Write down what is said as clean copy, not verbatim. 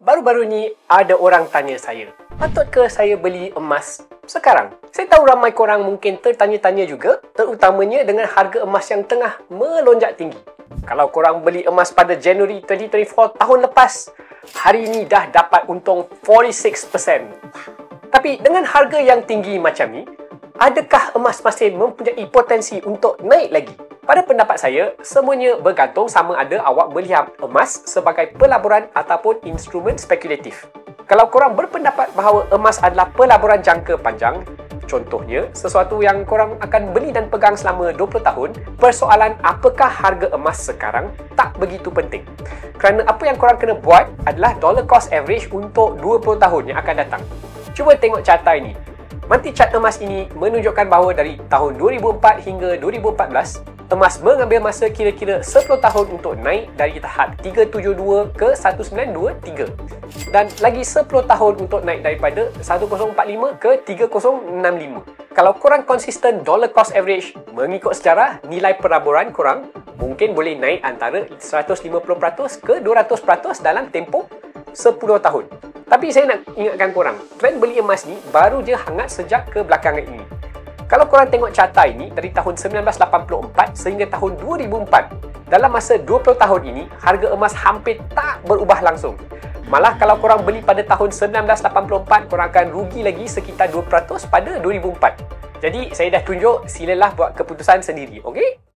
Baru-baru ni ada orang tanya saya, patut ke saya beli emas sekarang? Saya tahu ramai korang mungkin tertanya-tanya juga, terutamanya dengan harga emas yang tengah melonjak tinggi. Kalau korang beli emas pada Januari 2024 tahun lepas, hari ini dah dapat untung 46%. Tapi dengan harga yang tinggi macam ni, adakah emas masih mempunyai potensi untuk naik lagi? Pada pendapat saya, semuanya bergantung sama ada awak melihat emas sebagai pelaburan ataupun instrumen spekulatif. Kalau korang berpendapat bahawa emas adalah pelaburan jangka panjang, contohnya sesuatu yang korang akan beli dan pegang selama 20 tahun, persoalan apakah harga emas sekarang tak begitu penting. Kerana apa yang korang kena buat adalah dollar cost average untuk 20 tahun yang akan datang. Cuba tengok carta ini. Manti chart emas ini menunjukkan bahawa dari tahun 2004 hingga 2014, emas mengambil masa kira-kira 10 tahun untuk naik dari tahap 372 ke 1923 dan lagi 10 tahun untuk naik daripada 1045 ke 3065. Kalau korang konsisten dollar cost average mengikut sejarah, nilai pelaburan korang mungkin boleh naik antara 150% ke 200% dalam tempoh 10 tahun. Tapi saya nak ingatkan korang, trend beli emas ni baru je hangat sejak kebelakangan ini. Kalau korang tengok carta ini dari tahun 1984 sehingga tahun 2004, dalam masa 20 tahun ini, harga emas hampir tak berubah langsung. Malah kalau korang beli pada tahun 1984, korang akan rugi lagi sekitar 2% pada 2004. Jadi saya dah tunjuk, silalah buat keputusan sendiri, okey?